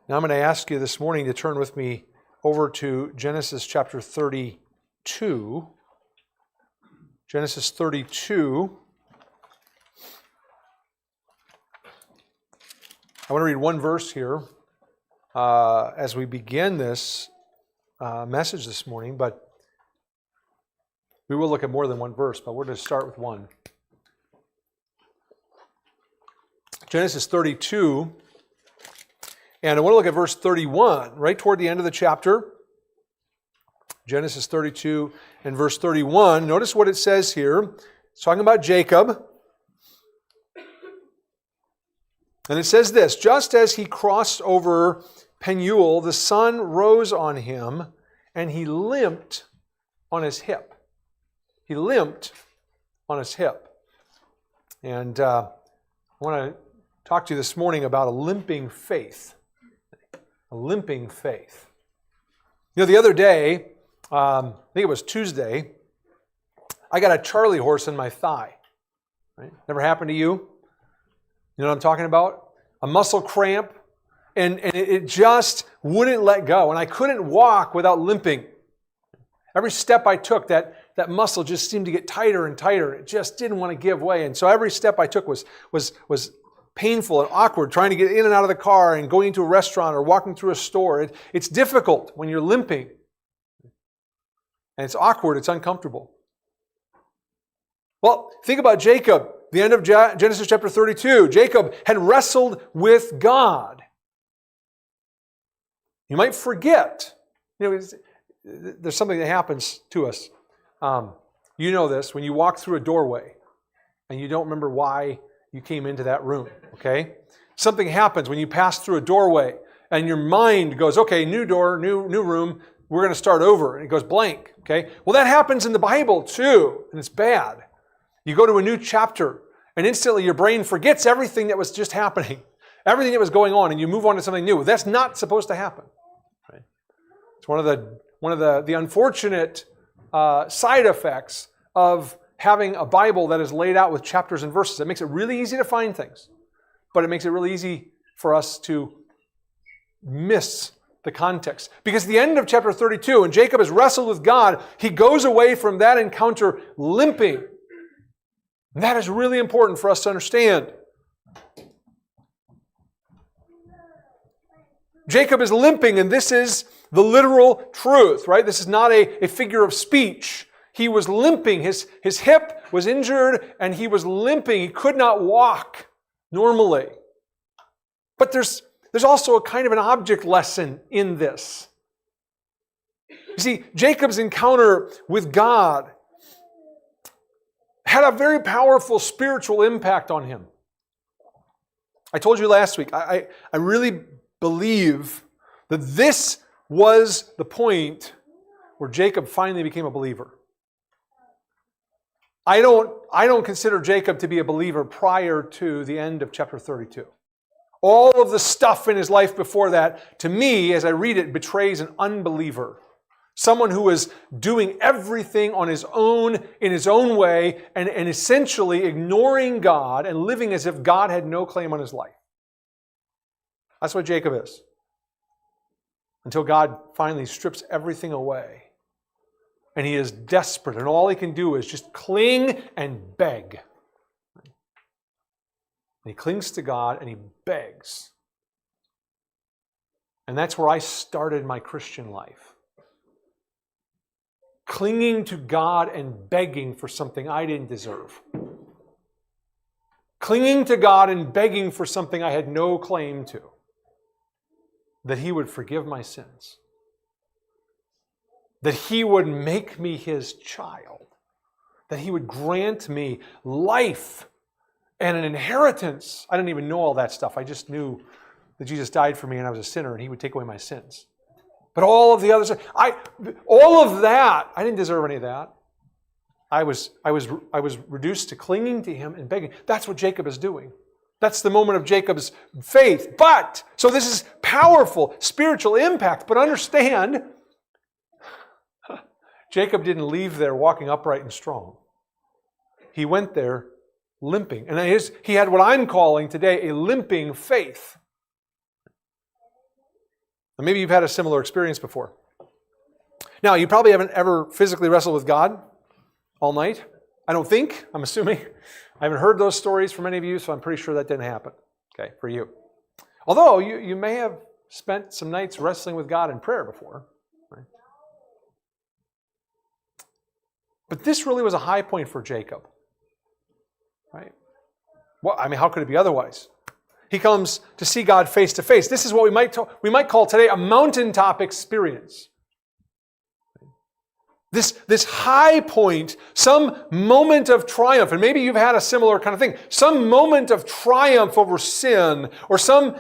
Now I'm going to ask you this morning to turn with me over to Genesis chapter 32. Genesis 32. I want to read one verse here as we begin this message this morning, but we will look at more than one verse, but we're going to start with one. Genesis 32, and I want to look at verse 31, right toward the end of the chapter. Genesis 32 and verse 31. Notice what it says here. It's talking about Jacob. And it says this, just as he crossed over Penuel, the sun rose on him, and he limped on his hip. He limped on his hip. And I want to talk to you this morning about a limping faith. A limping faith. You know, the other day, I think it was Tuesday, I got a Charlie horse in my thigh. Right? Never happened to you? You know what I'm talking about? A muscle cramp, and it just wouldn't let go. And I couldn't walk without limping. Every step I took, that muscle just seemed to get tighter and tighter. It just didn't want to give way. And so every step I took was painful and awkward, trying to get in and out of the car and going into a restaurant or walking through a store. It's difficult when you're limping. And it's awkward, it's uncomfortable. Well, think about Jacob. The end of Genesis chapter 32. Jacob had wrestled with God. You might forget. You know, there's something that happens to us. You know this, when you walk through a doorway and you don't remember why you came into that room, okay? Something happens when you pass through a doorway and your mind goes, okay, new door, new room, we're going to start over. And it goes blank, okay? Well, that happens in the Bible too, and it's bad. You go to a new chapter, and instantly your brain forgets everything that was just happening, everything that was going on, and you move on to something new. That's not supposed to happen. Right? It's one of the unfortunate side effects of having a Bible that is laid out with chapters and verses. It makes it really easy to find things, but it makes it really easy for us to miss the context. Because at the end of chapter 32, and Jacob has wrestled with God, he goes away from that encounter limping. And that is really important for us to understand. Jacob is limping, and this is the literal truth, right? This is not a figure of speech. He was limping. His hip was injured, and he was limping. He could not walk normally. But there's also a kind of an object lesson in this. You see, Jacob's encounter with God had a very powerful spiritual impact on him. I told you last week, I really believe that this was the point where Jacob finally became a believer. I don't consider Jacob to be a believer prior to the end of chapter 32. All of the stuff in his life before that, to me, as I read it, betrays an unbeliever. Someone who is doing everything on his own, in his own way, and essentially ignoring God and living as if God had no claim on his life. That's what Jacob is. Until God finally strips everything away. And he is desperate, and all he can do is just cling and beg. And he clings to God and he begs. And that's where I started my Christian life. Clinging to God and begging for something I didn't deserve. Clinging to God and begging for something I had no claim to. That He would forgive my sins. That He would make me His child. That He would grant me life and an inheritance. I didn't even know all that stuff. I just knew that Jesus died for me and I was a sinner and He would take away my sins. But all of the others, all of that, I didn't deserve any of that. I was reduced to clinging to Him and begging. That's what Jacob is doing. That's the moment of Jacob's faith. So this is powerful spiritual impact. But understand, Jacob didn't leave there walking upright and strong. He went there limping. And he had what I'm calling today a limping faith. And maybe you've had a similar experience before. Now, you probably haven't ever physically wrestled with God all night. I don't think, I'm assuming. I haven't heard those stories from any of you, so I'm pretty sure that didn't happen, okay, for you. Although, you may have spent some nights wrestling with God in prayer before. Right? But this really was a high point for Jacob. Right? Well, I mean, how could it be otherwise? He comes to see God face to face. This is what we might call today a mountaintop experience. This high point, some moment of triumph, and maybe you've had a similar kind of thing, some moment of triumph over sin, or some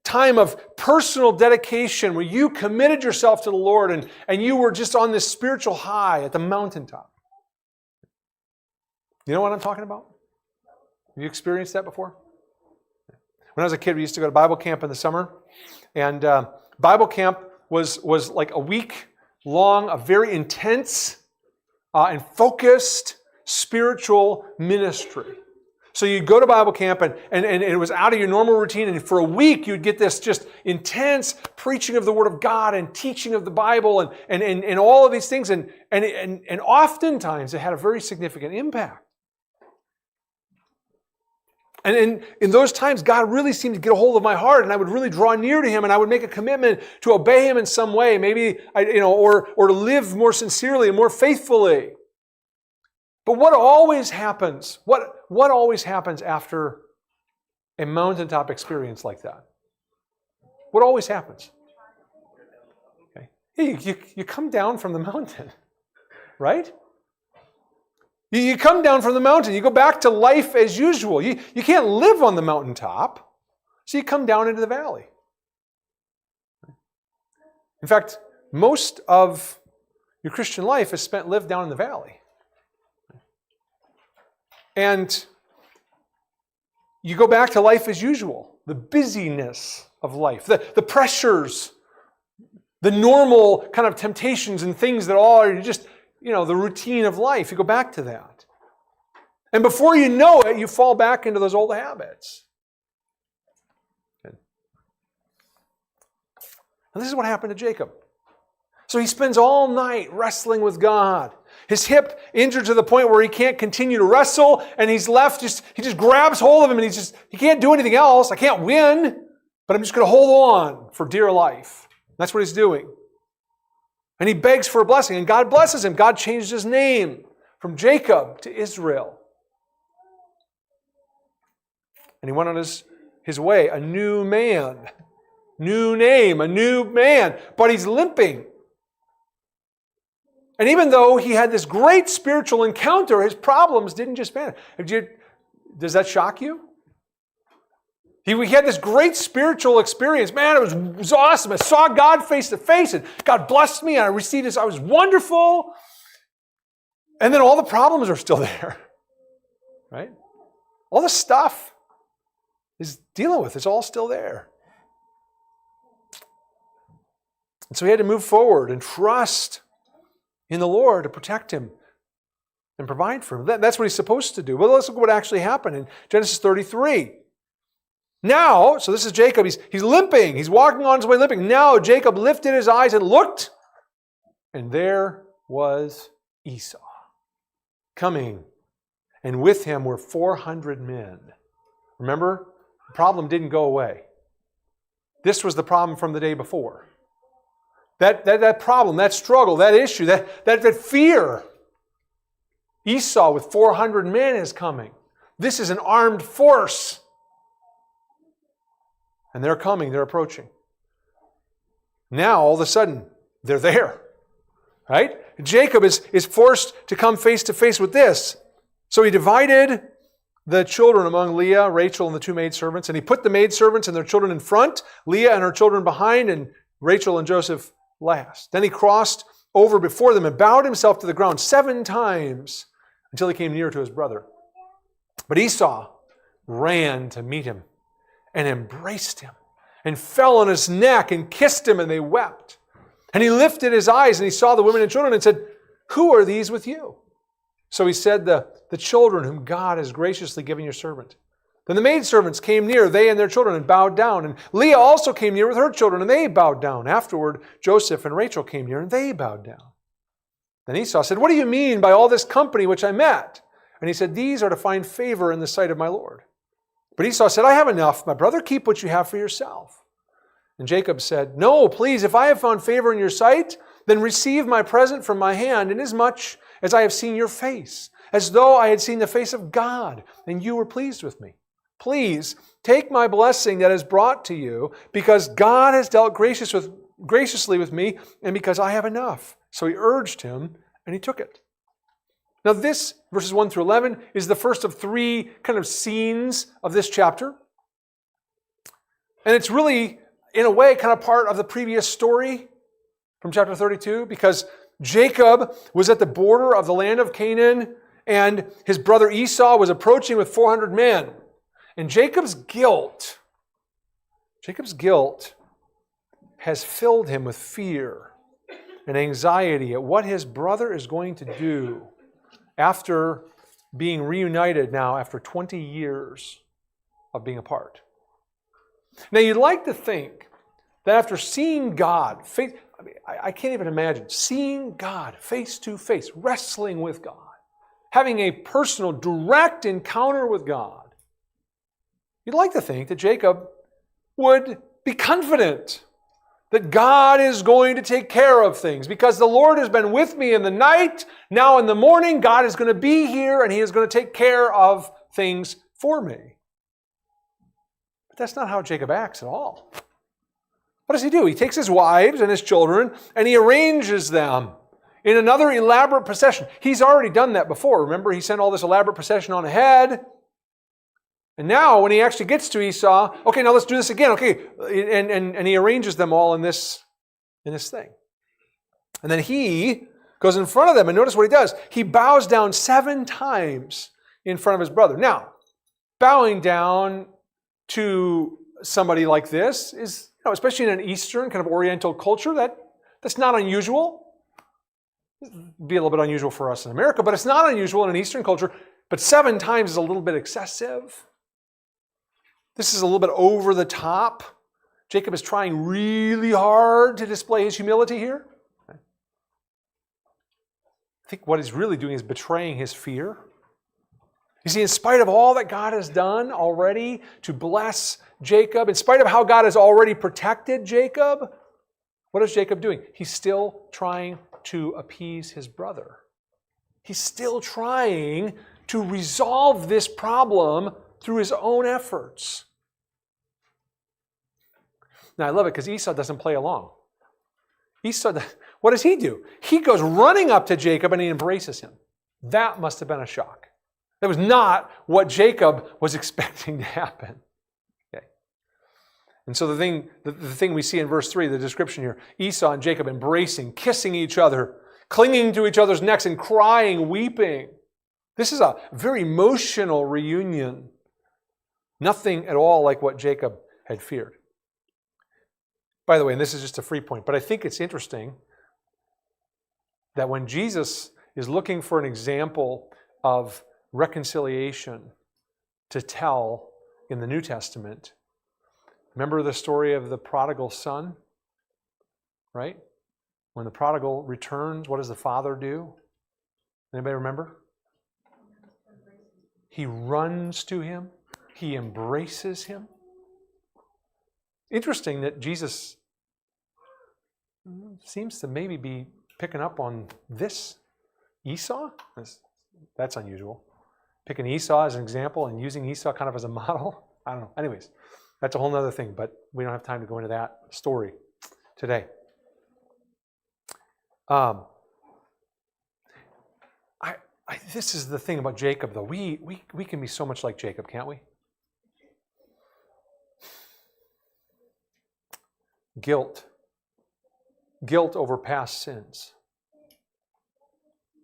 time of personal dedication where you committed yourself to the Lord and you were just on this spiritual high at the mountaintop. You know what I'm talking about? Have you experienced that before? When I was a kid, we used to go to Bible camp in the summer, and Bible camp was like a week long, a very intense and focused spiritual ministry. So you'd go to Bible camp and it was out of your normal routine, and for a week you'd get this just intense preaching of the Word of God and teaching of the Bible and all of these things, and oftentimes it had a very significant impact. And in those times, God really seemed to get a hold of my heart, and I would really draw near to Him, and I would make a commitment to obey Him in some way, maybe, or to live more sincerely and more faithfully. But what always happens? What always happens after a mountaintop experience like that? What always happens? Okay. You come down from the mountain, right? You come down from the mountain. You go back to life as usual. You can't live on the mountaintop, so you come down into the valley. In fact, most of your Christian life is lived down in the valley. And you go back to life as usual, the busyness of life, the pressures, the normal kind of temptations and things that all are just, the routine of life. You go back to that. And before you know it, you fall back into those old habits. Good. And this is what happened to Jacob. So he spends all night wrestling with God. His hip injured to the point where he can't continue to wrestle, and he's left he just grabs hold of him, and he can't do anything else. I can't win, but I'm just going to hold on for dear life. That's what he's doing. And he begs for a blessing, and God blesses him. God changed his name from Jacob to Israel. And he went on his way, a new man. New name, a new man. But he's limping. And even though he had this great spiritual encounter, his problems didn't just vanish. Does that shock you? He had this great spiritual experience. Man, it was awesome. I saw God face to face, and God blessed me, and I received this. I was wonderful. And then all the problems are still there. Right? All the stuff he's dealing with is all still there. And so he had to move forward and trust in the Lord to protect him and provide for him. That's what he's supposed to do. Well, let's look at what actually happened in Genesis 33. Now, so this is Jacob, he's limping, he's walking on his way limping. Now Jacob lifted his eyes and looked, and there was Esau coming, and with him were 400 men. Remember, the problem didn't go away. This was the problem from the day before. That problem, that struggle, that issue, that fear. Esau with 400 men is coming. This is an armed force. And they're coming, they're approaching. Now, all of a sudden, they're there. Right? Jacob is forced to come face to face with this. So he divided the children among Leah, Rachel, and the two maidservants, and he put the maidservants and their children in front, Leah and her children behind, and Rachel and Joseph last. Then he crossed over before them and bowed himself to the ground 7 times until he came near to his brother. But Esau ran to meet him and embraced him and fell on his neck and kissed him, and they wept. And he lifted his eyes and he saw the women and children and said, "Who are these with you?" So he said, the children whom God has graciously given your servant. Then the maidservants came near, they and their children, and bowed down. And Leah also came near with her children, and they bowed down. Afterward, Joseph and Rachel came near, and they bowed down. Then Esau said, "What do you mean by all this company which I met?" And he said, "These are to find favor in the sight of my Lord." But Esau said, "I have enough, my brother, keep what you have for yourself." And Jacob said, "No, please, if I have found favor in your sight, then receive my present from my hand, inasmuch as I have seen your face, as though I had seen the face of God, and you were pleased with me. Please take my blessing that is brought to you, because God has dealt graciously with me, and because I have enough." So he urged him, and he took it. Now this, verses 1 through 11, is the first of three kind of scenes of this chapter. And it's really, in a way, kind of part of the previous story from chapter 32, because Jacob was at the border of the land of Canaan, and his brother Esau was approaching with 400 men. And Jacob's guilt has filled him with fear and anxiety at what his brother is going to do after being reunited now after 20 years of being apart. Now you'd like to think that after seeing God, I can't even imagine, seeing God face to face, wrestling with God, having a personal, direct encounter with God, you'd like to think that Jacob would be confident that God is going to take care of things. Because the Lord has been with me in the night, now in the morning, God is going to be here and He is going to take care of things for me. But that's not how Jacob acts at all. What does he do? He takes his wives and his children and he arranges them in another elaborate procession. He's already done that before. Remember, he sent all this elaborate procession on ahead. And now, when he actually gets to Esau, okay, now let's do this again. Okay, and he arranges them all in this thing. And then he goes in front of them, and notice what he does. He bows down 7 times in front of his brother. Now, bowing down to somebody like this is, especially in an Eastern kind of Oriental culture, that's not unusual. It'd be a little bit unusual for us in America, but it's not unusual in an Eastern culture. But 7 times is a little bit excessive. This is a little bit over the top. Jacob is trying really hard to display his humility here. I think what he's really doing is betraying his fear. You see, in spite of all that God has done already to bless Jacob, in spite of how God has already protected Jacob, what is Jacob doing? He's still trying to appease his brother. He's still trying to resolve this problem through his own efforts. Now, I love it because Esau doesn't play along. What does he do? He goes running up to Jacob and he embraces him. That must have been a shock. That was not what Jacob was expecting to happen. Okay. And so the thing we see in verse 3, the description here, Esau and Jacob embracing, kissing each other, clinging to each other's necks and crying, weeping. This is a very emotional reunion. Nothing at all like what Jacob had feared. By the way, and this is just a free point, but I think it's interesting that when Jesus is looking for an example of reconciliation to tell in the New Testament, remember the story of the prodigal son? Right? When the prodigal returns, what does the father do? Anybody remember? He runs to him. He embraces him. Interesting that Jesus seems to maybe be picking up on this. Esau? That's unusual. Picking Esau as an example and using Esau kind of as a model. I don't know. Anyways, that's a whole other thing, but we don't have time to go into that story today. This is the thing about Jacob, though. We can be so much like Jacob, can't we? Guilt over past sins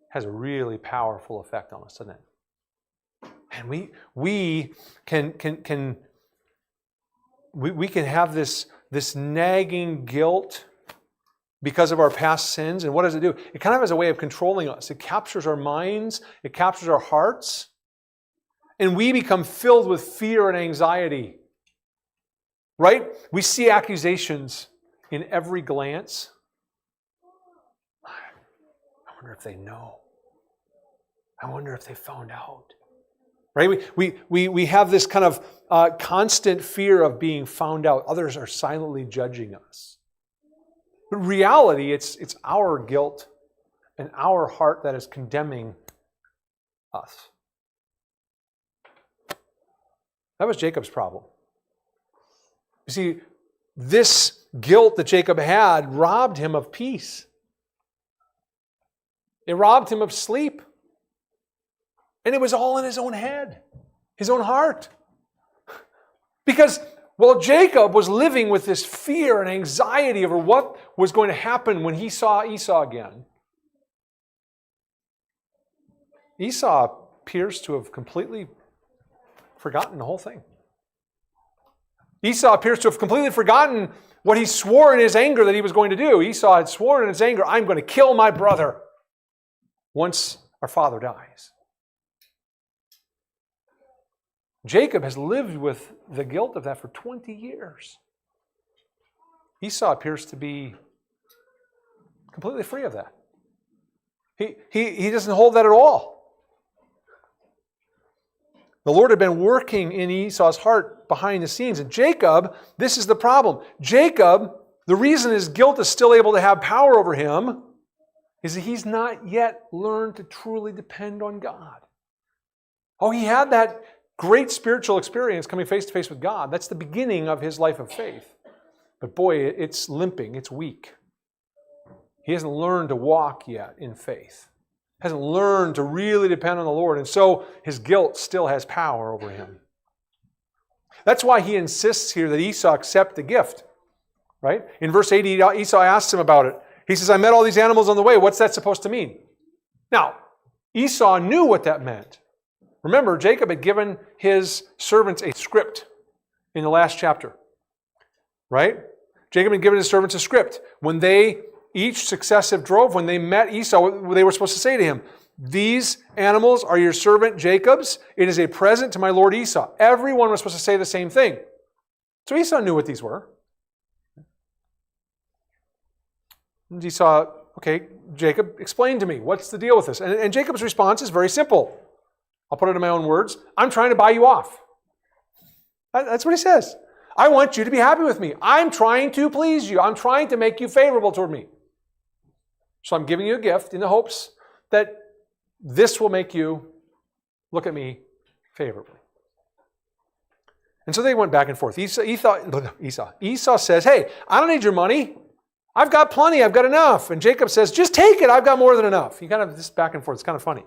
has a really powerful effect on us, doesn't it? And we can have this nagging guilt because of our past sins. And what does it do? It kind of has a way of controlling us. It captures our minds. It captures our hearts. and we become filled with fear and anxiety. Right? We see accusations in every glance. I wonder if they know. I wonder if they found out. Right? We have this kind of constant fear of being found out. Others are silently judging us. But in reality, it's our guilt and our heart that is condemning us. That was Jacob's problem. You see, this guilt that Jacob had robbed him of peace. It robbed him of sleep. And it was all in his own head, his own heart. Because, well, Jacob was living with this fear and anxiety over what was going to happen when he saw Esau again. Esau appears to have completely forgotten the whole thing. Esau appears to have completely forgotten what he swore in his anger that he was going to do. Esau had sworn in his anger, I'm going to kill my brother once our father dies. Jacob has lived with the guilt of that for 20 years. Esau appears to be completely free of that. He doesn't hold that at all. The Lord had been working in Esau's heart behind the scenes. And Jacob, this is the problem. Jacob, the reason his guilt is still able to have power over him is that he's not yet learned to truly depend on God. Oh, he had that great spiritual experience coming face to face with God. That's the beginning of his life of faith. But boy, it's limping, it's weak. He hasn't learned to walk yet in faith. Hasn't learned to really depend on the Lord. And so his guilt still has power over him. That's why he insists here that Esau accept the gift. Right? In verse 80, Esau asks him about it. He says, I met all these animals on the way. What's that supposed to mean? Now, Esau knew what that meant. Remember, Jacob had given his servants a script in the last chapter. Right? Jacob had given his servants a script. When they each successive drove, when they met Esau, they were supposed to say to him, these animals are your servant Jacob's. It is a present to my lord Esau. Everyone was supposed to say the same thing. So Esau knew what these were. And Esau, okay, Jacob, explain to me, what's the deal with this? And Jacob's response is very simple. I'll put it in my own words. I'm trying to buy you off. That's what he says. I want you to be happy with me. I'm trying to please you. I'm trying to make you favorable toward me. So I'm giving you a gift in the hopes that this will make you look at me favorably. And so they went back and forth. Esau says, hey, I don't need your money. I've got plenty. I've got enough. And Jacob says, just take it. I've got more than enough. You kind of this back and forth. It's kind of funny.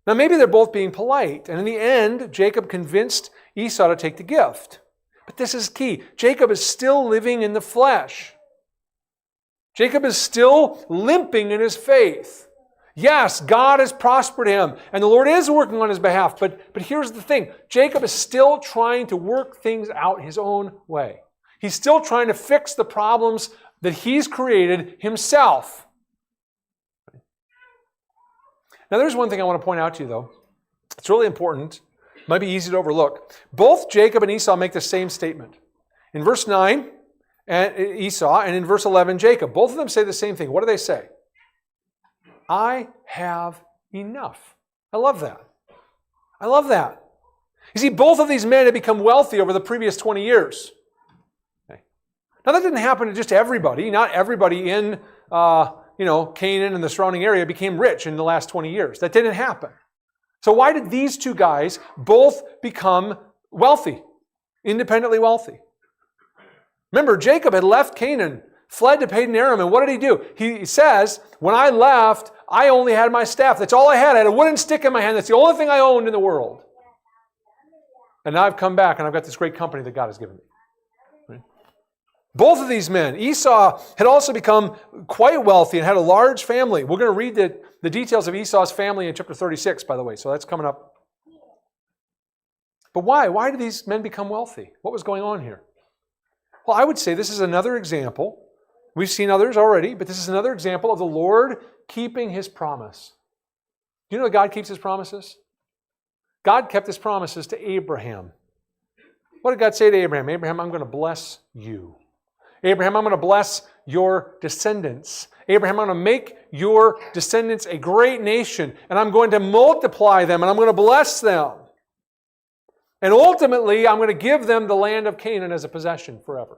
Now maybe they're both being polite. And in the end, Jacob convinced Esau to take the gift. But this is key. Jacob is still living in the flesh. Jacob is still limping in his faith. Yes, God has prospered him, and the Lord is working on his behalf. But here's the thing. Jacob is still trying to work things out his own way. He's still trying to fix the problems that he's created himself. Now, there's one thing I want to point out to you, though. It's really important. It might be easy to overlook. Both Jacob and Esau make the same statement. In verse 9, Esau, and in verse 11, Jacob. Both of them say the same thing. What do they say? I have enough. I love that. I love that. You see, both of these men had become wealthy over the previous 20 years. Okay. Now, that didn't happen to just everybody. Not everybody in Canaan and the surrounding area became rich in the last 20 years. That didn't happen. So why did these two guys both become wealthy, independently wealthy? Remember, Jacob had left Canaan, fled to Padan Aram, and what did he do? He says, when I left, I only had my staff. That's all I had. I had a wooden stick in my hand. That's the only thing I owned in the world. And now I've come back, and I've got this great company that God has given me. Right? Both of these men, Esau had also become quite wealthy and had a large family. We're going to read the details of Esau's family in chapter 36, by the way, so that's coming up. But why? Why did these men become wealthy? What was going on here? Well, I would say this is another example. We've seen others already, but this is another example of the Lord keeping His promise. Do you know that God keeps His promises? God kept his promises to Abraham. What did God say to Abraham? Abraham, I'm going to bless you. Abraham, I'm going to bless your descendants. Abraham, I'm going to make your descendants a great nation, and I'm going to multiply them, and I'm going to bless them. And ultimately, I'm going to give them the land of Canaan as a possession forever.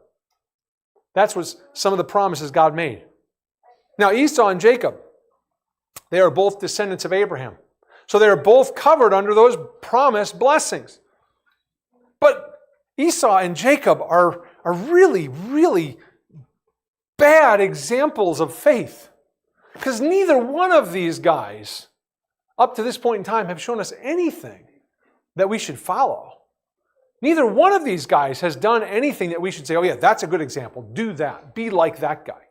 That's what some of the promises God made. Now, Esau and Jacob, they are both descendants of Abraham. So they are both covered under those promised blessings. But Esau and Jacob are really, really bad examples of faith. Because neither one of these guys, up to this point in time, have shown us anything that we should follow. Neither one of these guys has done anything that we should say, oh yeah, that's a good example. Do that. Be like that guy.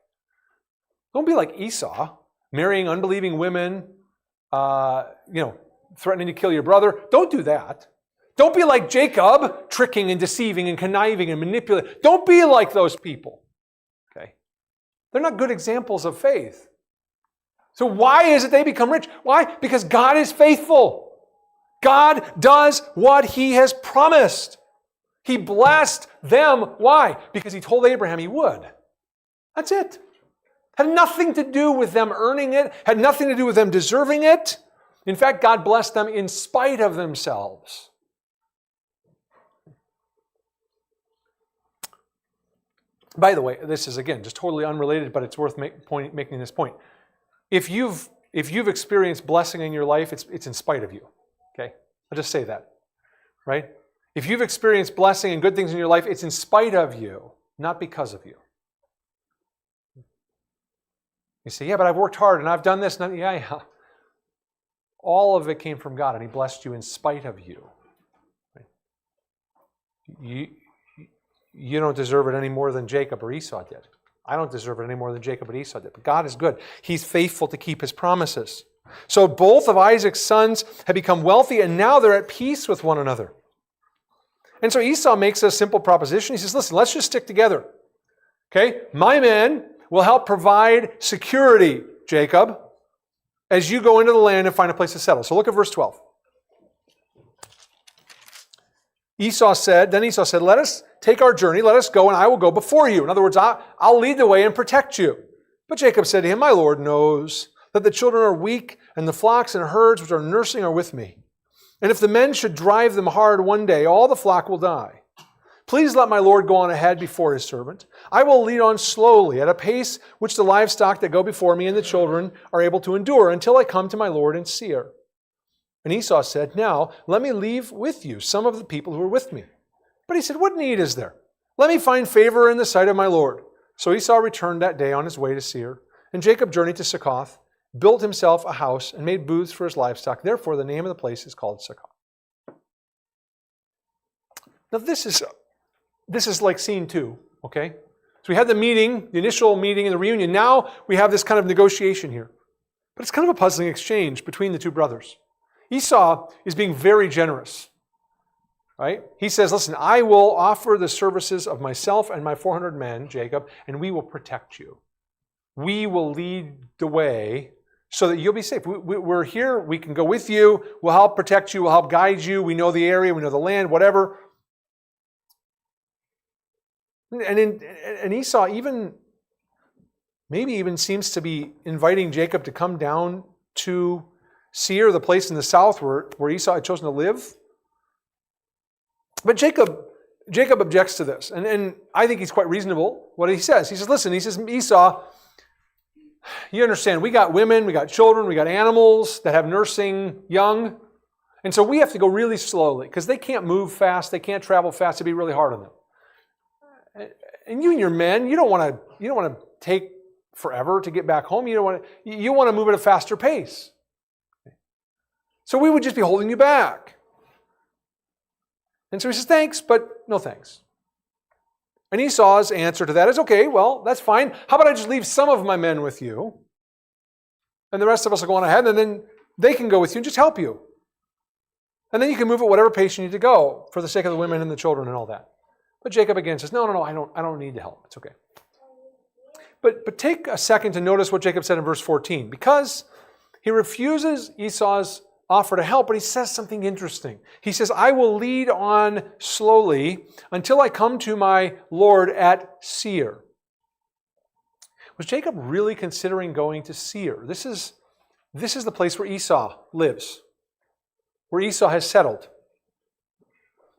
Don't be like Esau, marrying unbelieving women, threatening to kill your brother. Don't do that. Don't be like Jacob, tricking and deceiving and conniving and manipulating. Don't be like those people. Okay? They're not good examples of faith. So why is it they become rich? Why? Because God is faithful. God does what he has promised. He blessed them. Why? Because he told Abraham he would. That's it. Had nothing to do with them earning it. Had nothing to do with them deserving it. In fact, God blessed them in spite of themselves. By the way, this is, again, just totally unrelated, but it's worth making this point. If you've experienced blessing in your life, it's in spite of you. Okay? I'll just say that. Right? If you've experienced blessing and good things in your life, it's in spite of you, not because of you. You say, yeah, but I've worked hard and I've done this. Yeah. All of it came from God, and he blessed you in spite of you. Right? You don't deserve it any more than Jacob or Esau did. I don't deserve it any more than Jacob and Esau did. But God is good. He's faithful to keep his promises. So both of Isaac's sons have become wealthy, and now they're at peace with one another. And so Esau makes a simple proposition. He says, listen, let's just stick together. Okay? My men will help provide security, Jacob, as you go into the land and find a place to settle. So look at verse 12. Esau said, let us take our journey, let us go, and I will go before you. In other words, I'll lead the way and protect you. But Jacob said to him, my Lord knows that the children are weak, and the flocks and herds which are nursing are with me. And if the men should drive them hard one day, all the flock will die. Please let my Lord go on ahead before his servant. I will lead on slowly, at a pace which the livestock that go before me and the children are able to endure, until I come to my Lord in Seir. And Esau said, now let me leave with you some of the people who are with me. But he said, what need is there? Let me find favor in the sight of my Lord. So Esau returned that day on his way to Seir. And Jacob journeyed to Succoth, built himself a house, and made booths for his livestock. Therefore, the name of the place is called Succoth. Now, this is like scene 2, okay? So we had the meeting, the initial meeting and the reunion. Now we have this kind of negotiation here. But it's kind of a puzzling exchange between the two brothers. Esau is being very generous, right? He says, listen, I will offer the services of myself and my 400 men, Jacob, and we will protect you. We will lead the way so that you'll be safe. We're here. We can go with you. We'll help protect you. We'll help guide you. We know the area. We know the land, whatever. And Esau maybe even seems to be inviting Jacob to come down to Seir, the place in the south where Esau had chosen to live. But Jacob objects to this. And I think he's quite reasonable what he says. He says, listen, Esau, you understand, we got women, we got children, we got animals that have nursing young. And so we have to go really slowly because they can't move fast, they can't travel fast, it'd be really hard on them. And you and your men, you don't want to take forever to get back home. You want to move at a faster pace. So we would just be holding you back. And so he says, thanks, but no thanks. And Esau's answer to that is, okay, well, that's fine. How about I just leave some of my men with you, and the rest of us will go on ahead, and then they can go with you and just help you. And then you can move at whatever pace you need to go for the sake of the women and the children and all that. But Jacob again says, no, I don't need the help. It's okay. But take a second to notice what Jacob said in verse 14. Because he refuses Esau's offer to help, but he says something interesting. He says, I will lead on slowly until I come to my Lord at Seir. Was Jacob really considering going to Seir? This is the place where Esau lives, where Esau has settled.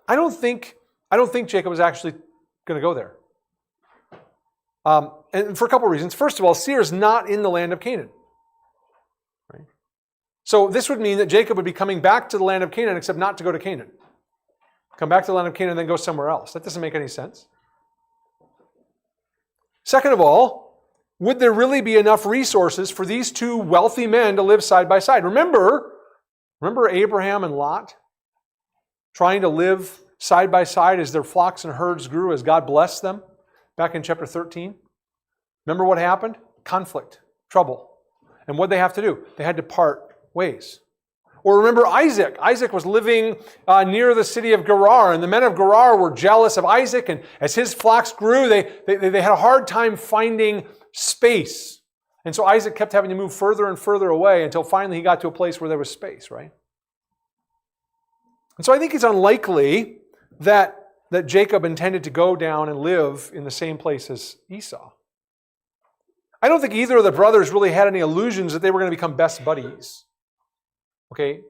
I don't think Jacob was actually going to go there. And for a couple of reasons. First of all, Seir is not in the land of Canaan. Right? So this would mean that Jacob would be coming back to the land of Canaan, except not to go to Canaan. Come back to the land of Canaan and then go somewhere else. That doesn't make any sense. Second of all, would there really be enough resources for these two wealthy men to live side by side? Remember Abraham and Lot trying to live side by side as their flocks and herds grew, as God blessed them back in chapter 13? Remember what happened? Conflict, trouble. And what did they have to do? They had to part ways. Or remember Isaac. Isaac was living near the city of Gerar, and the men of Gerar were jealous of Isaac, and as his flocks grew, they had a hard time finding space. And so Isaac kept having to move further and further away until finally he got to a place where there was space, right? And so I think it's unlikely that Jacob intended to go down and live in the same place as Esau. I don't think either of the brothers really had any illusions that they were going to become best buddies. Okay?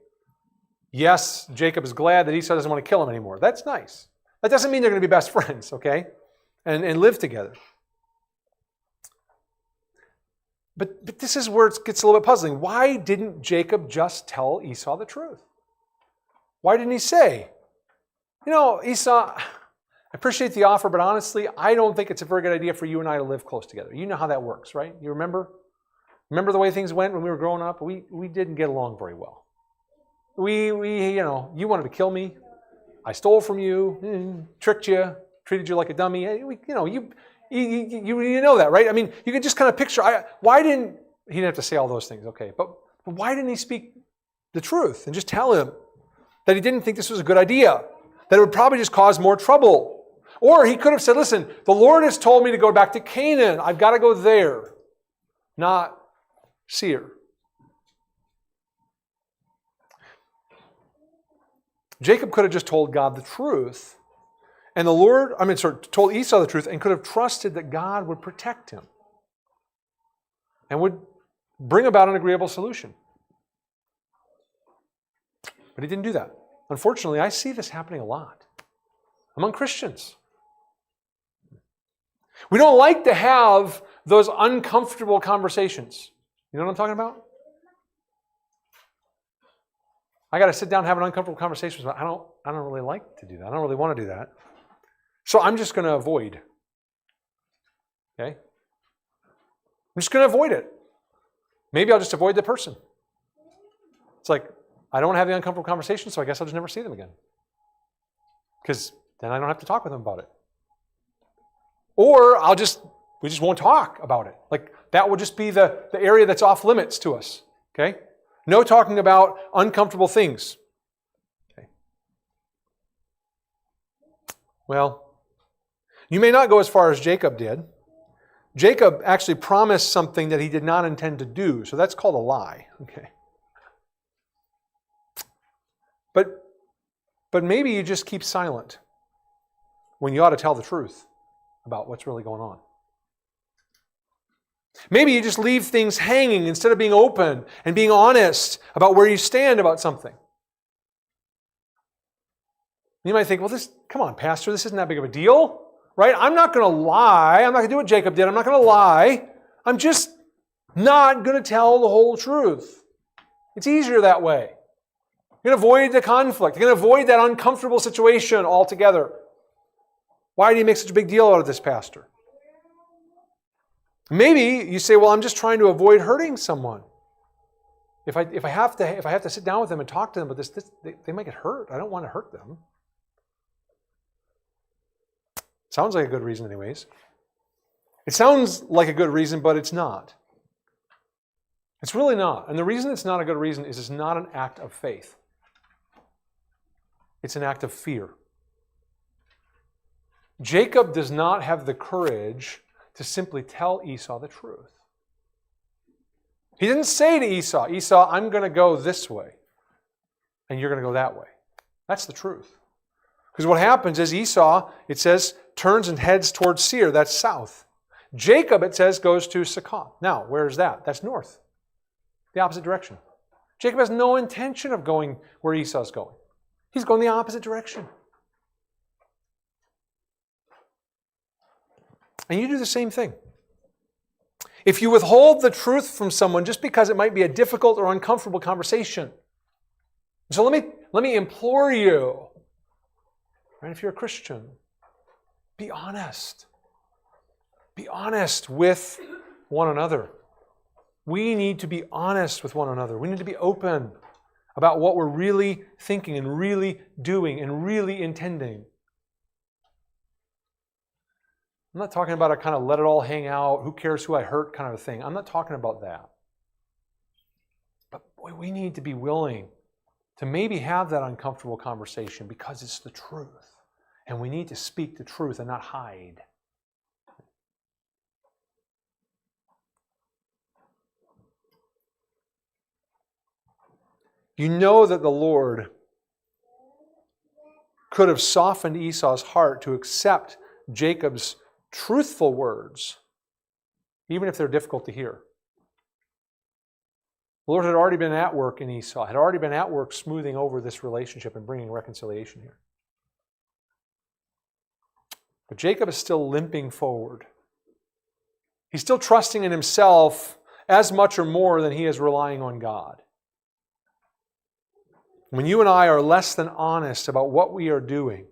Yes, Jacob is glad that Esau doesn't want to kill him anymore. That's nice. That doesn't mean they're going to be best friends, okay? And live together. But this is where it gets a little bit puzzling. Why didn't Jacob just tell Esau the truth? Why didn't he say, Esau, I appreciate the offer, but honestly, I don't think it's a very good idea for you and I to live close together. You know how that works, right? You remember? Remember the way things went when we were growing up? We didn't get along very well. You wanted to kill me. I stole from you, tricked you, treated you like a dummy. You know that, right? I mean, you can just kind of picture, he didn't have to say all those things, okay, but why didn't he speak the truth and just tell him that he didn't think this was a good idea, that it would probably just cause more trouble? Or he could have said, listen, the Lord has told me to go back to Canaan. I've got to go there, not Seir. Jacob could have just told God the truth, and told Esau the truth, and could have trusted that God would protect him and would bring about an agreeable solution. But he didn't do that. Unfortunately, I see this happening a lot among Christians. We don't like to have those uncomfortable conversations. You know what I'm talking about? I got to sit down and have an uncomfortable conversation. I don't really like to do that. I don't really want to do that. So I'm just going to avoid. Okay? I'm just going to avoid it. Maybe I'll just avoid the person. It's like, I don't want to have the uncomfortable conversation, so I guess I'll just never see them again. Because then I don't have to talk with them about it. Or we just won't talk about it. Like, that will just be the area that's off limits to us. Okay? No talking about uncomfortable things. Okay. Well, you may not go as far as Jacob did. Jacob actually promised something that he did not intend to do, so that's called a lie. Okay. But maybe you just keep silent when you ought to tell the truth about what's really going on. Maybe you just leave things hanging instead of being open and being honest about where you stand about something. You might think, well, come on, Pastor, this isn't that big of a deal, right? I'm not going to lie. I'm not going to do what Jacob did. I'm not going to lie. I'm just not going to tell the whole truth. It's easier that way. You're going to avoid the conflict. You're going to avoid that uncomfortable situation altogether. Why do you make such a big deal out of this, Pastor? Maybe you say, well, I'm just trying to avoid hurting someone. If I have to sit down with them and talk to them about this, they might get hurt. I don't want to hurt them. Sounds like a good reason anyways. It sounds like a good reason, but it's not. It's really not. And the reason it's not a good reason is it's not an act of faith. It's an act of fear. Jacob does not have the courage to simply tell Esau the truth. He didn't say to Esau, I'm going to go this way. and you're going to go that way. That's the truth. Because what happens is Esau, it says, turns and heads towards Seir. That's south. Jacob, it says, goes to Succoth. Now, where is that? That's north. The opposite direction. Jacob has no intention of going where Esau's going. He's going the opposite direction. And you do the same thing. If you withhold the truth from someone just because it might be a difficult or uncomfortable conversation. So let me implore you, right, if you're a Christian, be honest. Be honest with one another. We need to be honest with one another. We need to be open about what we're really thinking and really doing and really intending. I'm not talking about a kind of let it all hang out, who cares who I hurt kind of a thing. I'm not talking about that. But boy, we need to be willing to maybe have that uncomfortable conversation because it's the truth. And we need to speak the truth and not hide. You know that the Lord could have softened Esau's heart to accept Jacob's truthful words, even if they're difficult to hear. The Lord had already been at work in Esau, had already been at work smoothing over this relationship and bringing reconciliation here. But Jacob is still limping forward. He's still trusting in himself as much or more than he is relying on God. When you and I are less than honest about what we are doing,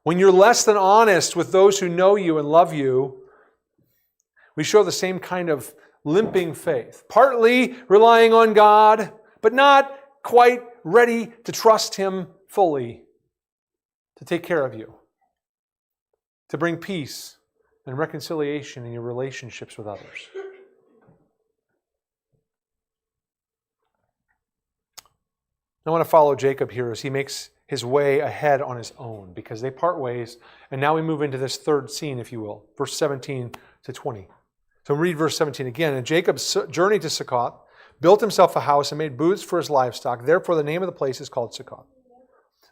when you're less than honest with those who know you and love you, we show the same kind of limping faith. Partly relying on God, but not quite ready to trust Him fully to take care of you, to bring peace and reconciliation in your relationships with others. I want to follow Jacob here as he makes his way ahead on his own, because they part ways, and now we move into this third scene, if you will, verse 17 to 20. So read verse 17 again. And Jacob journeyed to Succoth, built himself a house, and made booths for his livestock. Therefore the name of the place is called Succoth.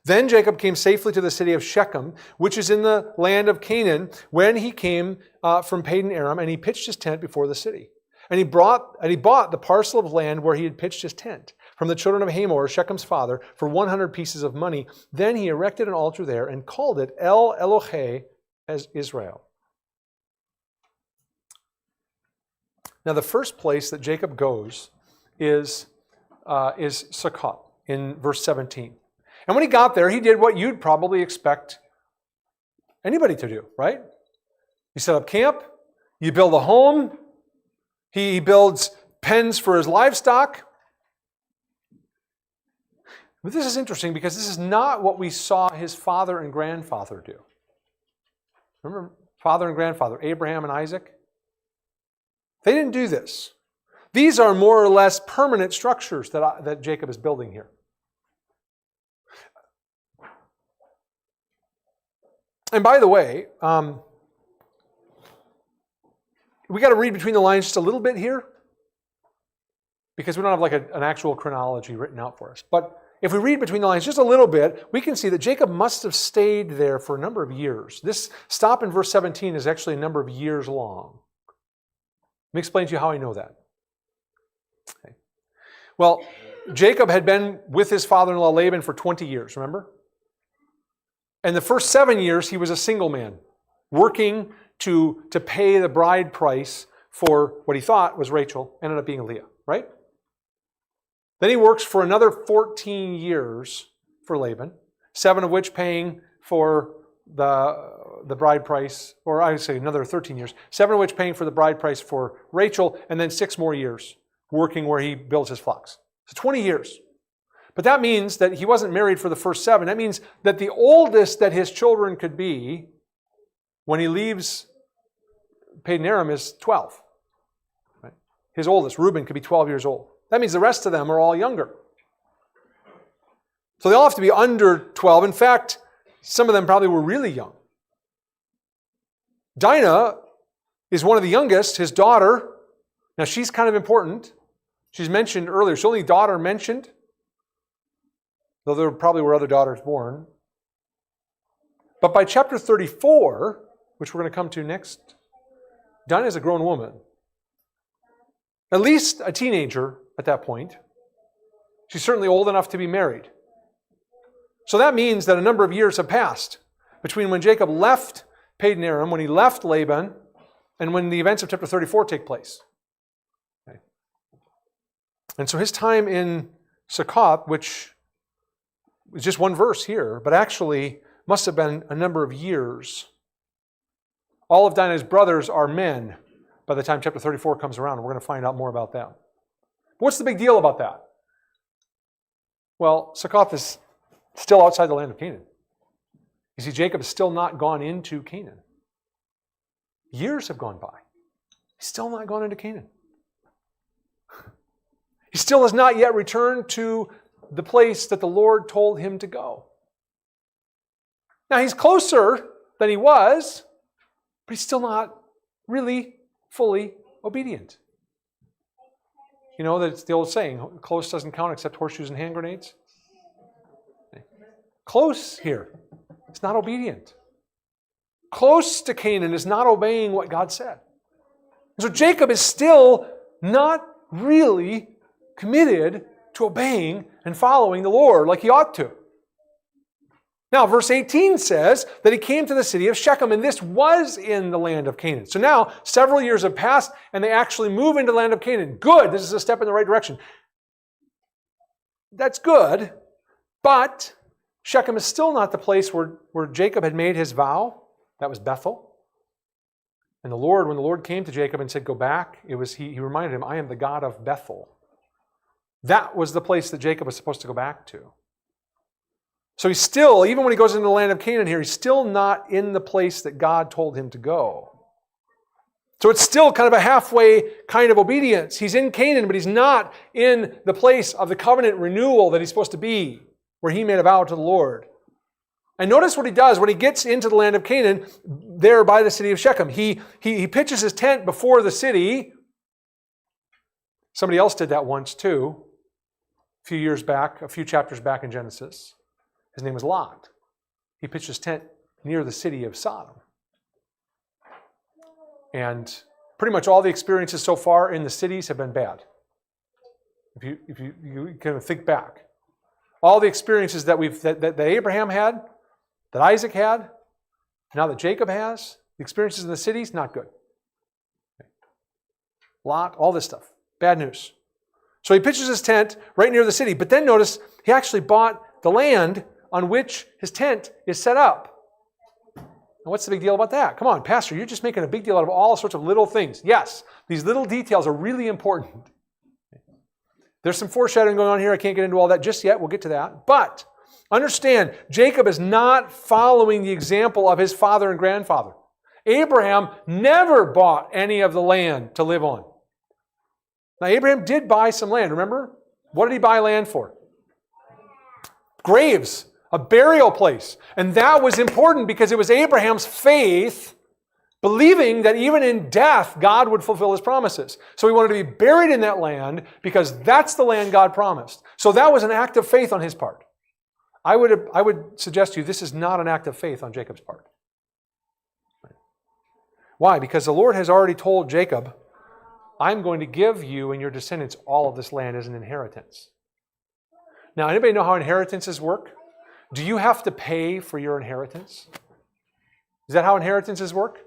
Then Jacob came safely to the city of Shechem, which is in the land of Canaan, when he came from Padan Aram, and he pitched his tent before the city. And he bought the parcel of land where he had pitched his tent from the children of Hamor, Shechem's father, for 100 pieces of money. Then he erected an altar there and called it El Elohe as Israel. Now the first place that Jacob goes is Succoth in verse 17. And when he got there, he did what you'd probably expect anybody to do, right? You set up camp, you build a home, he builds pens for his livestock. But this is interesting because this is not what we saw his father and grandfather do. Remember father and grandfather, Abraham and Isaac? They didn't do this. These are more or less permanent structures that Jacob is building here. And by the way, we got to read between the lines just a little bit here because we don't have like an actual chronology written out for us. But if we read between the lines just a little bit, we can see that Jacob must have stayed there for a number of years. This stop in verse 17 is actually a number of years long. Let me explain to you how I know that. Okay. Well, Jacob had been with his father-in-law Laban for 20 years, remember? And the first 7 years, he was a single man, working to pay the bride price for what he thought was Rachel, ended up being Leah, right? Then he works for another 14 years for Laban, 7 of which paying for the bride price, or I would say another 13 years, 7 of which paying for the bride price for Rachel, and then 6 more years working where he builds his flocks. So 20 years. But that means that he wasn't married for the first 7. That means that the oldest that his children could be when he leaves Padan Aram is 12. Right? His oldest, Reuben, could be 12 years old. That means the rest of them are all younger. So they all have to be under 12. In fact, some of them probably were really young. Dinah is one of the youngest, his daughter. Now she's kind of important. She's mentioned earlier. She's the only daughter mentioned. though there probably were other daughters born. But by chapter 34, which we're going to come to next, Dinah is a grown woman. At least a teenager at that point. She's certainly old enough to be married. So that means that a number of years have passed between when Jacob left Padan Aram, when he left Laban, and when the events of chapter 34 take place. Okay. And so his time in Succoth, which is just one verse here, but actually must have been a number of years. All of Dinah's brothers are men by the time chapter 34 comes around. We're going to find out more about them. What's the big deal about that? Well, Succoth is still outside the land of Canaan. You see, Jacob has still not gone into Canaan. Years have gone by. He's still not gone into Canaan. He still has not yet returned to the place that the Lord told him to go. Now, he's closer than he was, but he's still not really fully obedient. You know, that's the old saying, close doesn't count except horseshoes and hand grenades. Close here. It's not obedient. Close to Canaan is not obeying what God said. So Jacob is still not really committed to obeying and following the Lord like he ought to. Now, verse 18 says that he came to the city of Shechem, and this was in the land of Canaan. So now, several years have passed, and they actually move into the land of Canaan. Good. This is a step in the right direction. That's good, but Shechem is still not the place where Jacob had made his vow. That was Bethel. And the Lord, when the Lord came to Jacob and said, go back, he reminded him, I am the God of Bethel. That was the place that Jacob was supposed to go back to. So he's still, even when he goes into the land of Canaan here, he's still not in the place that God told him to go. So it's still kind of a halfway kind of obedience. He's in Canaan, but he's not in the place of the covenant renewal that he's supposed to be, where he made a vow to the Lord. And notice what he does when he gets into the land of Canaan, there by the city of Shechem. He pitches his tent before the city. Somebody else did that once too, a few years back, a few chapters back in Genesis. His name was Lot. He pitched his tent near the city of Sodom. And pretty much all the experiences so far in the cities have been bad. If you kind of think back. All the experiences that Abraham had, that Isaac had, now that Jacob has, the experiences in the cities, not good. Lot, all this stuff. Bad news. So he pitches his tent right near the city. But then notice, he actually bought the land on which his tent is set up. And what's the big deal about that? Come on, Pastor, you're just making a big deal out of all sorts of little things. Yes, these little details are really important. There's some foreshadowing going on here. I can't get into all that just yet. We'll get to that. But understand, Jacob is not following the example of his father and grandfather. Abraham never bought any of the land to live on. Now, Abraham did buy some land, remember? What did he buy land for? Graves, a burial place. And that was important because it was Abraham's faith, believing that even in death, God would fulfill his promises. So he wanted to be buried in that land because that's the land God promised. So that was an act of faith on his part. I would suggest to you this is not an act of faith on Jacob's part. Why? Because the Lord has already told Jacob, I'm going to give you and your descendants all of this land as an inheritance. Now, anybody know how inheritances work? Do you have to pay for your inheritance? Is that how inheritances work?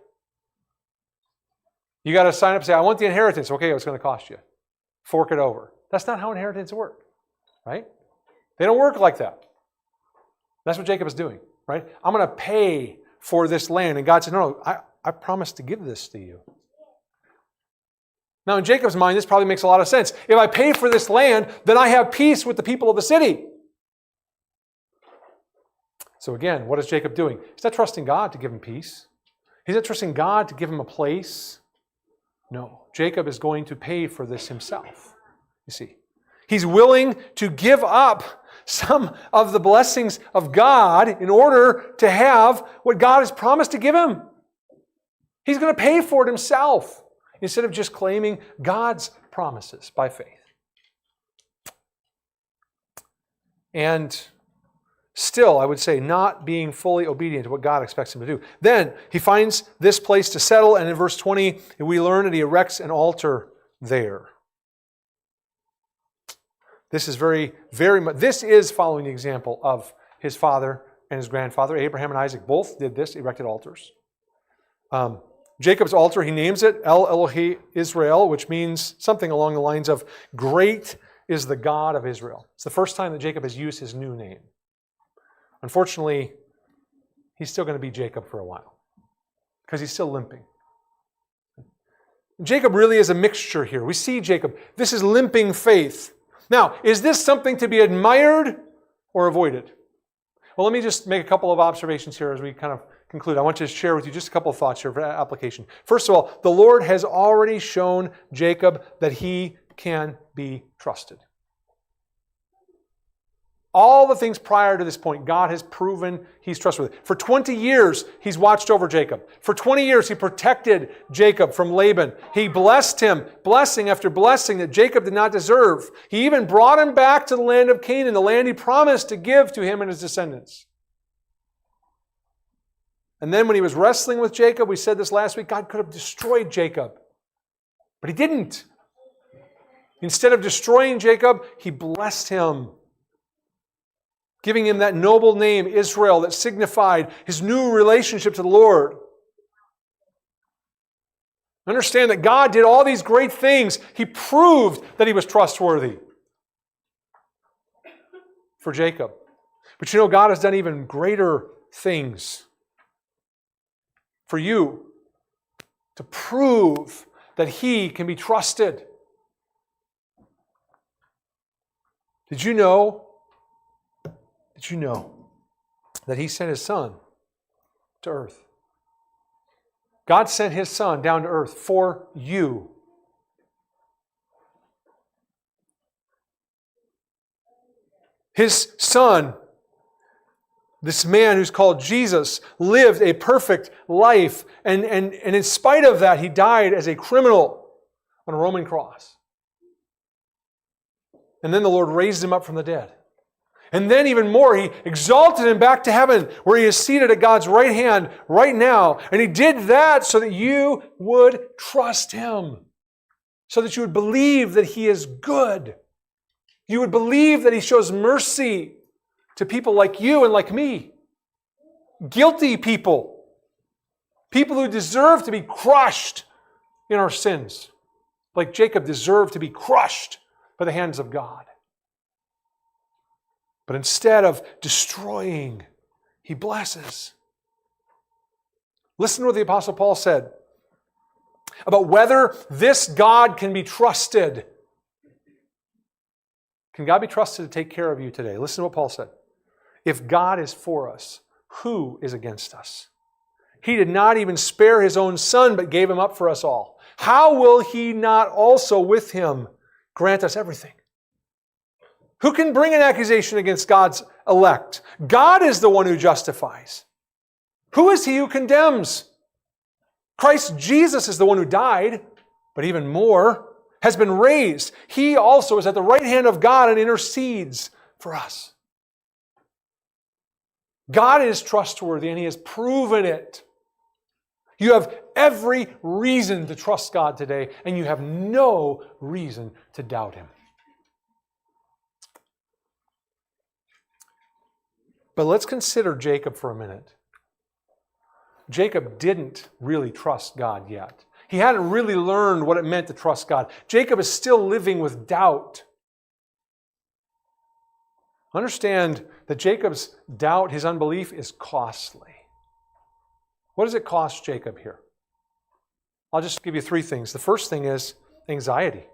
You got to sign up and say, I want the inheritance. Okay, what's it going to cost you? Fork it over. That's not how inheritances work, right? They don't work like that. That's what Jacob is doing, right? I'm going to pay for this land. And God said, no, I promised to give this to you. Now, in Jacob's mind, this probably makes a lot of sense. If I pay for this land, then I have peace with the people of the city. So again, what is Jacob doing? He's not trusting God to give him peace. He's not trusting God to give him a place. No, Jacob is going to pay for this himself. You see, he's willing to give up some of the blessings of God in order to have what God has promised to give him. He's going to pay for it himself, instead of just claiming God's promises by faith. And Still, I would say, not being fully obedient to what God expects him to do. Then he finds this place to settle, and in verse 20, we learn that he erects an altar there. This is this is following the example of his father and his grandfather. Abraham and Isaac both did this, erected altars. Jacob's altar, he names it El Elohe Israel, which means something along the lines of great is the God of Israel. It's the first time that Jacob has used his new name. Unfortunately, he's still going to be Jacob for a while because he's still limping. Jacob really is a mixture here. We see Jacob. This is limping faith. Now, is this something to be admired or avoided? Well, let me just make a couple of observations here as we kind of conclude. I want to share with you just a couple of thoughts here for application. First of all, the Lord has already shown Jacob that he can be trusted. All the things prior to this point, God has proven he's trustworthy. For 20 years, he's watched over Jacob. For 20 years, he protected Jacob from Laban. He blessed him, blessing after blessing that Jacob did not deserve. He even brought him back to the land of Canaan, the land he promised to give to him and his descendants. And then when he was wrestling with Jacob, we said this last week, God could have destroyed Jacob. But he didn't. Instead of destroying Jacob, he blessed him, giving him that noble name, Israel, that signified his new relationship to the Lord. Understand that God did all these great things. He proved that he was trustworthy for Jacob. But you know, God has done even greater things for you to prove that he can be trusted. Did you know that he sent his son to earth? God sent his son down to earth for you. His son, this man who's called Jesus, lived a perfect life. And in spite of that, he died as a criminal on a Roman cross. And then the Lord raised him up from the dead. And then even more, he exalted him back to heaven, where he is seated at God's right hand right now. And he did that so that you would trust him, so that you would believe that he is good. You would believe that he shows mercy to people like you and like me. Guilty people. People who deserve to be crushed in our sins. Like Jacob deserved to be crushed by the hands of God. But instead of destroying, he blesses. Listen to what the Apostle Paul said about whether this God can be trusted. Can God be trusted to take care of you today? Listen to what Paul said. If God is for us, who is against us? He did not even spare his own son, but gave him up for us all. How will he not also with him grant us everything? Who can bring an accusation against God's elect? God is the one who justifies. Who is he who condemns? Christ Jesus is the one who died, but even more, has been raised. He also is at the right hand of God and intercedes for us. God is trustworthy and he has proven it. You have every reason to trust God today, and you have no reason to doubt him. But let's consider Jacob for a minute. Jacob didn't really trust God yet. He hadn't really learned what it meant to trust God. Jacob is still living with doubt. Understand that Jacob's doubt, his unbelief, is costly. What does it cost Jacob here? I'll just give you three things. The first thing is anxiety.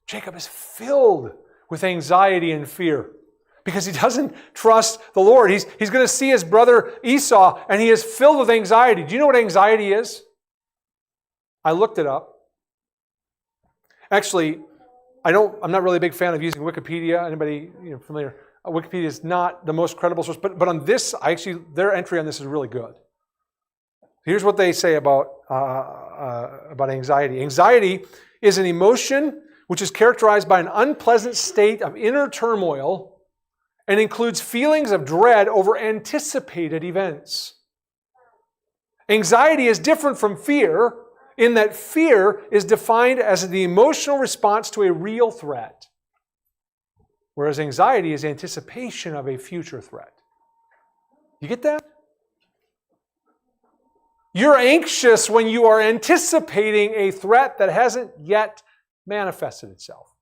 Jacob is filled with anxiety and fear because he doesn't trust the Lord. He's going to see his brother Esau, and he is filled with anxiety. Do you know what anxiety is? I looked it up. Actually, I'm not really a big fan of using Wikipedia. Anybody familiar? Wikipedia is not the most credible source, but on this, their entry on this is really good. Here's what they say about anxiety. Anxiety is an emotion which is characterized by an unpleasant state of inner turmoil and includes feelings of dread over anticipated events. Anxiety is different from fear in that fear is defined as the emotional response to a real threat, whereas anxiety is anticipation of a future threat. You get that? You're anxious when you are anticipating a threat that hasn't yet manifested itself.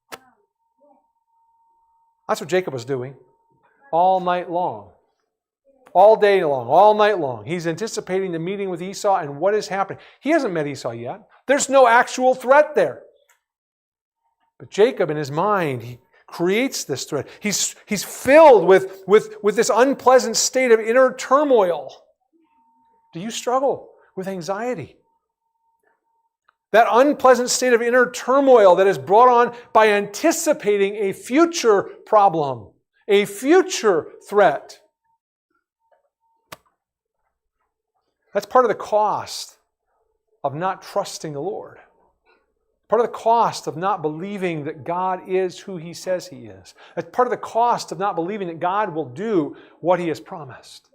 That's what Jacob was doing all night long. All day long, all night long. He's anticipating the meeting with Esau, and what is happening? He hasn't met Esau yet. There's no actual threat there. But Jacob, in his mind, he creates this threat. He's filled with this unpleasant state of inner turmoil. Do you struggle with anxiety? That unpleasant state of inner turmoil that is brought on by anticipating a future problem, a future threat. That's part of the cost of not trusting the Lord. Part of the cost of not believing that God is who He says He is. That's part of the cost of not believing that God will do what He has promised.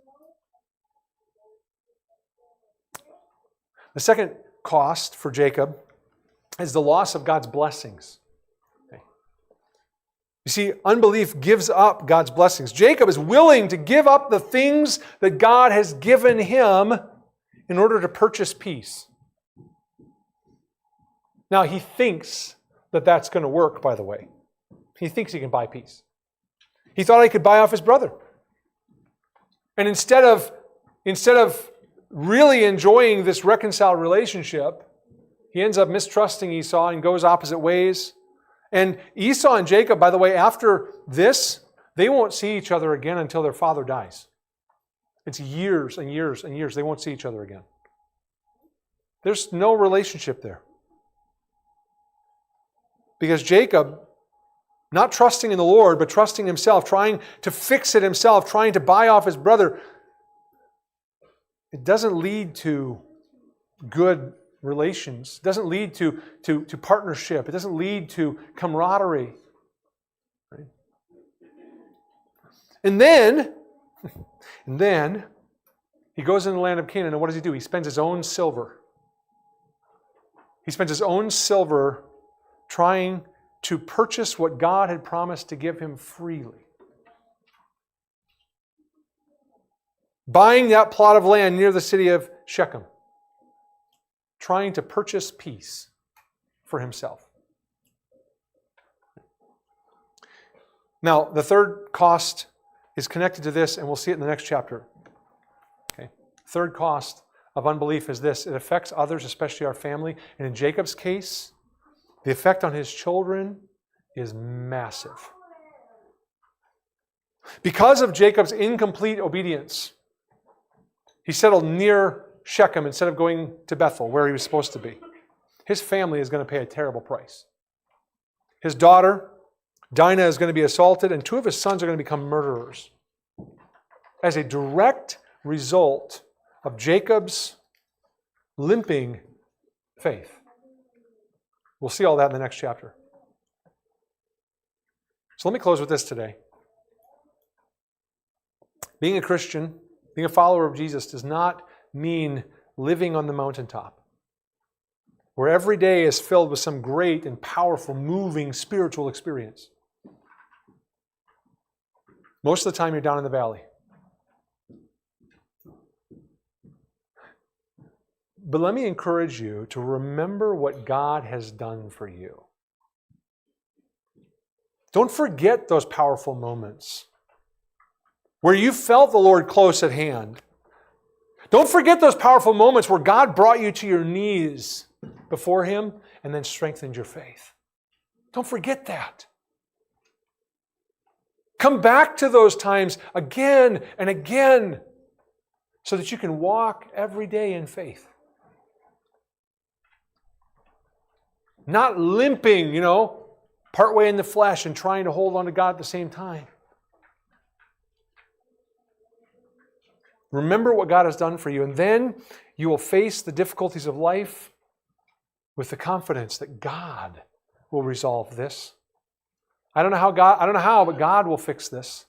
The second cost for Jacob is the loss of God's blessings. Okay. You see, unbelief gives up God's blessings. Jacob is willing to give up the things that God has given him in order to purchase peace. Now, he thinks that that's going to work, by the way. He thinks he can buy peace. He thought he could buy off his brother. And instead of really enjoying this reconciled relationship, he ends up mistrusting Esau and goes opposite ways. And Esau and Jacob, by the way, after this, they won't see each other again until their father dies. It's years and years and years. They won't see each other again. There's no relationship there. Because Jacob, not trusting in the Lord, but trusting himself, trying to fix it himself, trying to buy off his brother, it doesn't lead to good relations. It doesn't lead to partnership. It doesn't lead to camaraderie. Right? And then he goes into the land of Canaan, and what does he do? He spends his own silver. He spends his own silver trying to purchase what God had promised to give him freely. Buying that plot of land near the city of Shechem. Trying to purchase peace for himself. Now, the third cost is connected to this, and we'll see it in the next chapter. Okay. Third cost of unbelief is this. It affects others, especially our family. And in Jacob's case, the effect on his children is massive. Because of Jacob's incomplete obedience, he settled near Shechem instead of going to Bethel, where he was supposed to be. His family is going to pay a terrible price. His daughter, Dinah, is going to be assaulted, and two of his sons are going to become murderers. As a direct result of Jacob's limping faith. We'll see all that in the next chapter. So let me close with this today. Being a Christian, being a follower of Jesus does not mean living on the mountaintop, where every day is filled with some great and powerful, moving spiritual experience. Most of the time you're down in the valley. But let me encourage you to remember what God has done for you. Don't forget those powerful moments where you felt the Lord close at hand. Don't forget those powerful moments where God brought you to your knees before Him and then strengthened your faith. Don't forget that. Come back to those times again and again so that you can walk every day in faith. Not limping, partway in the flesh and trying to hold on to God at the same time. Remember what God has done for you, and then you will face the difficulties of life with the confidence that God will resolve this. I don't know how, but God will fix this.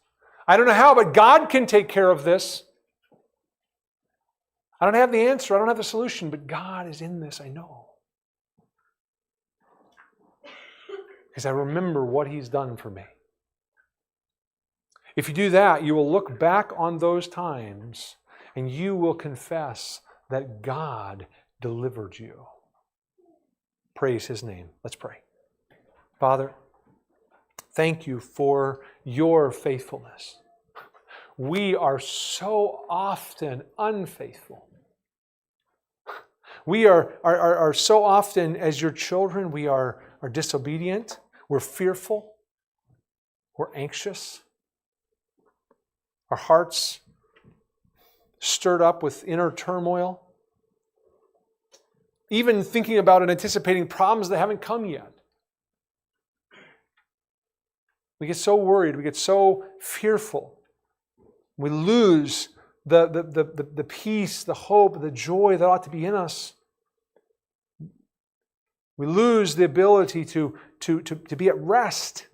I don't know how, but God can take care of this. I don't have the answer. I don't have the solution, but God is in this, I know. Because I remember what He's done for me. If you do that, you will look back on those times and you will confess that God delivered you. Praise His name. Let's pray. Father, thank You for Your faithfulness. We are so often unfaithful. We are so often, as Your children, we are disobedient. We're fearful. We're anxious. Our hearts stirred up with inner turmoil. Even thinking about and anticipating problems that haven't come yet. We get so worried. We get so fearful. We lose the peace, the hope, the joy that ought to be in us. We lose the ability to be at rest.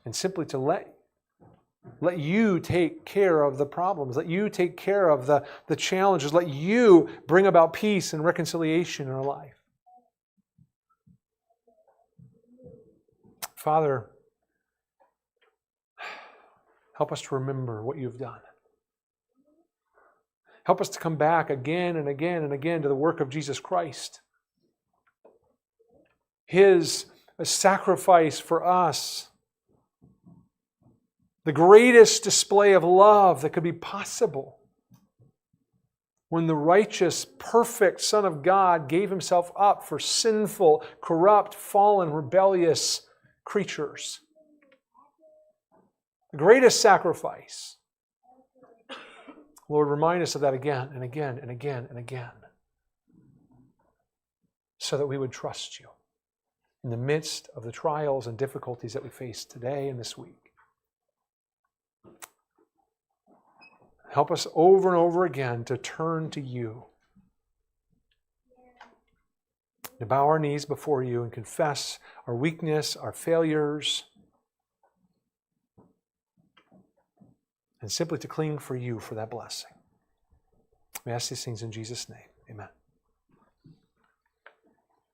And simply to let You take care of the problems. Let You take care of the challenges. Let You bring about peace and reconciliation in our life. Father, help us to remember what You've done. Help us to come back again and again and again to the work of Jesus Christ. His sacrifice for us. The greatest display of love that could be possible. When the righteous, perfect Son of God gave Himself up for sinful, corrupt, fallen, rebellious creatures. The greatest sacrifice. Lord, remind us of that again and again and again and again. So that we would trust You in the midst of the trials and difficulties that we face today and this week. Help us over and over again to turn to You. To bow our knees before You and confess our weakness, our failures, and simply to cling for You for that blessing. We ask these things in Jesus' name. Amen.